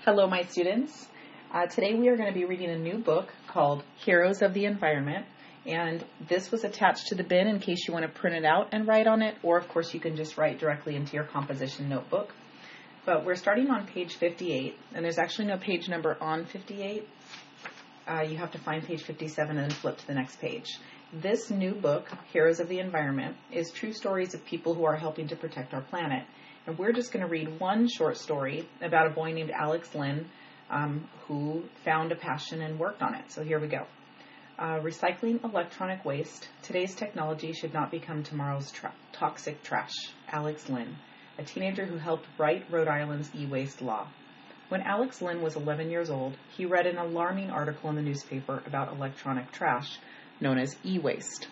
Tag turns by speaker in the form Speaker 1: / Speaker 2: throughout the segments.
Speaker 1: Hello, my students. Today we are going to be reading a new book called Heroes of the Environment, and this was attached to the bin in case you want to print it out and write on it, or of course you can just write directly into your composition notebook. But we're starting on page 58, and there's actually no page number on 58. You have to find page 57 and then flip to the next page. This new book, Heroes of the Environment, is true stories of people who are helping to protect our planet. And we're just going to read one short story about a boy named Alex Lynn who found a passion and worked on it. So here we go. Recycling electronic waste. Today's technology should not become tomorrow's toxic trash. Alex Lynn, a teenager who helped write Rhode Island's e-waste law. When Alex Lynn was 11 years old, he read an alarming article in the newspaper about electronic trash known as e-waste.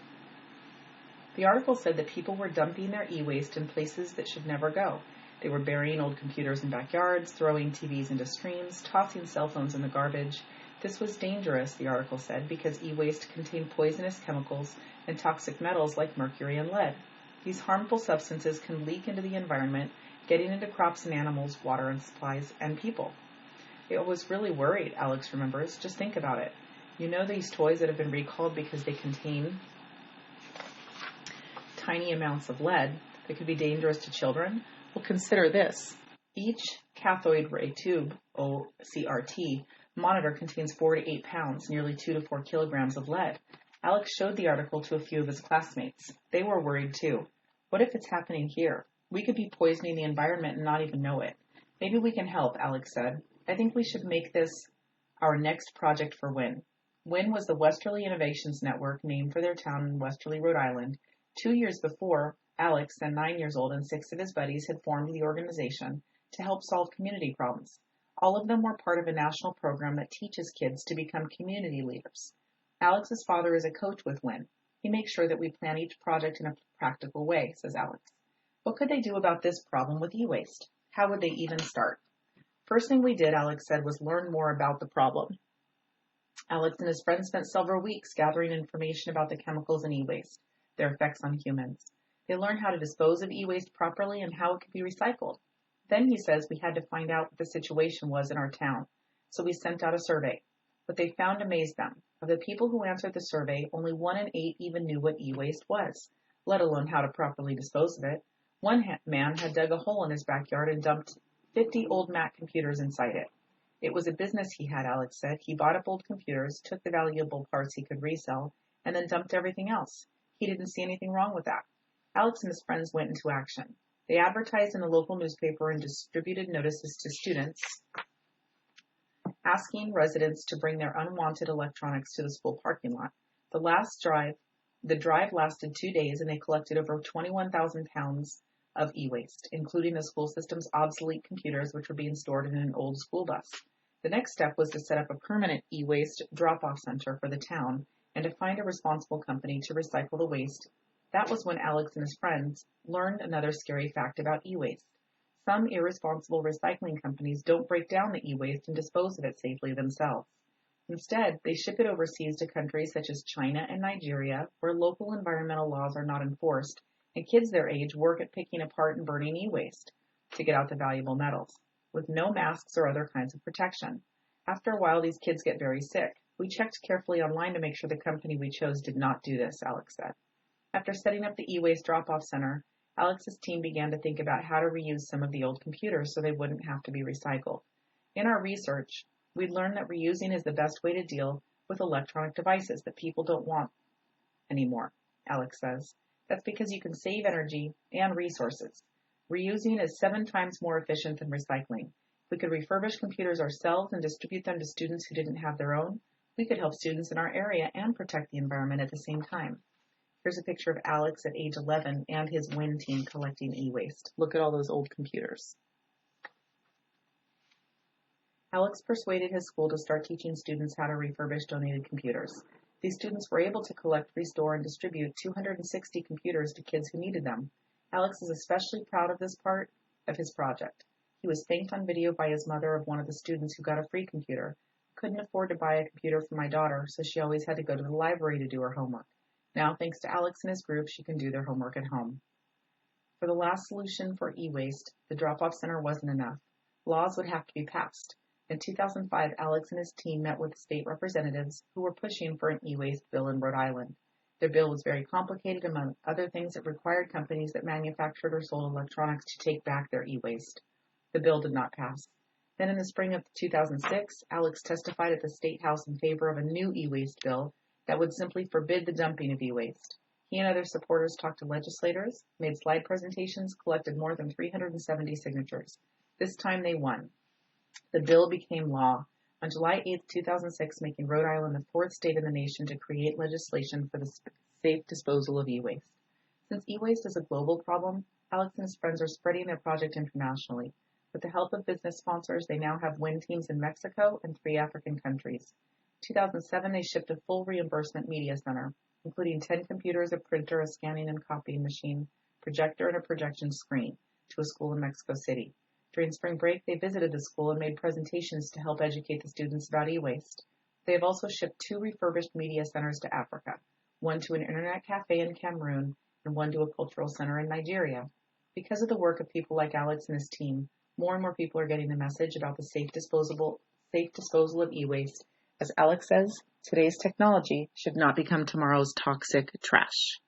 Speaker 1: The article said that people were dumping their e-waste in places that should never go. They were burying old computers in backyards, throwing TVs into streams, tossing cell phones in the garbage. This was dangerous, the article said, because e-waste contained poisonous chemicals and toxic metals like mercury and lead. These harmful substances can leak into the environment, getting into crops and animals, water and supplies, and people. I was really worried, Alex remembers. Just think about it. You know these toys that have been recalled because they contain tiny amounts of lead that could be dangerous to children? Well, consider this. Each cathode ray tube, or CRT, monitor contains 4 to 8 pounds, nearly 2 to 4 kilograms of lead. Alex showed the article to a few of his classmates. They were worried too. What if it's happening here? We could be poisoning the environment and not even know it. Maybe we can help, Alex said. I think we should make this our next project for WIN. WIN was the Westerly Innovations Network, named for their town in Westerly, Rhode Island. 2 years before, Alex, then 9 years old, and 6 of his buddies had formed the organization to help solve community problems. All of them were part of a national program that teaches kids to become community leaders. Alex's father is a coach with WIN. He makes sure that we plan each project in a practical way, says Alex. What could they do about this problem with e-waste? How would they even start? First thing we did, Alex said, was learn more about the problem. Alex and his friends spent several weeks gathering information about the chemicals in e-waste, their effects on humans. They learned how to dispose of e-waste properly and how it could be recycled. Then, he says, we had to find out what the situation was in our town. So we sent out a survey. What they found amazed them. Of the people who answered the survey, only 1 in 8 even knew what e-waste was, let alone how to properly dispose of it. One man had dug a hole in his backyard and dumped 50 old Mac computers inside it. It was a business he had, Alex said. He bought up old computers, took the valuable parts he could resell, and then dumped everything else. He didn't see anything wrong with that. Alex and his friends went into action. They advertised in the local newspaper and distributed notices to students asking residents to bring their unwanted electronics to the school parking lot. The drive lasted 2 days, and they collected over 21,000 pounds of e-waste, including the school system's obsolete computers, which were being stored in an old school bus. The next step was to set up a permanent e-waste drop-off center for the town and to find a responsible company to recycle the waste. That was when Alex and his friends learned another scary fact about e-waste. Some irresponsible recycling companies don't break down the e-waste and dispose of it safely themselves. Instead, they ship it overseas to countries such as China and Nigeria, where local environmental laws are not enforced, and kids their age work at picking apart and burning e-waste to get out the valuable metals, with no masks or other kinds of protection. After a while, these kids get very sick. We checked carefully online to make sure the company we chose did not do this, Alex said. After setting up the e-waste drop-off center, Alex's team began to think about how to reuse some of the old computers so they wouldn't have to be recycled. In our research, we learned that reusing is the best way to deal with electronic devices that people don't want anymore, Alex says. That's because you can save energy and resources. Reusing is 7 times more efficient than recycling. If we could refurbish computers ourselves and distribute them to students who didn't have their own, we could help students in our area and protect the environment at the same time. Here's a picture of Alex at age 11 and his WIN team collecting e-waste. Look at all those old computers. Alex persuaded his school to start teaching students how to refurbish donated computers. These students were able to collect, restore, and distribute 260 computers to kids who needed them. Alex is especially proud of this part of his project. He was thanked on video by his mother of one of the students who got a free computer. Couldn't afford to buy a computer for my daughter, so she always had to go to the library to do her homework. Now, thanks to Alex and his group, she can do their homework at home. For the last solution for e-waste, the drop-off center wasn't enough. Laws would have to be passed. In 2005, Alex and his team met with state representatives who were pushing for an e-waste bill in Rhode Island. Their bill was very complicated. Among other things, it required companies that manufactured or sold electronics to take back their e-waste. The bill did not pass. Then in the spring of 2006, Alex testified at the State House in favor of a new e-waste bill that would simply forbid the dumping of e-waste. He and other supporters talked to legislators, made slide presentations, collected more than 370 signatures. This time they won. The bill became law on July 8, 2006, making Rhode Island the fourth state in the nation to create legislation for the safe disposal of e-waste. Since e-waste is a global problem, Alex and his friends are spreading their project internationally. With the help of business sponsors, they now have WIN teams in Mexico and 3 African countries. In 2007, they shipped a full reimbursement media center, including 10 computers, a printer, a scanning and copying machine, projector, and a projection screen, to a school in Mexico City. During spring break, they visited the school and made presentations to help educate the students about e-waste. They have also shipped 2 refurbished media centers to Africa, one to an internet cafe in Cameroon and one to a cultural center in Nigeria. Because of the work of people like Alex and his team, more and more people are getting the message about the safe disposal of e-waste. As Alex says, today's technology should not become tomorrow's toxic trash.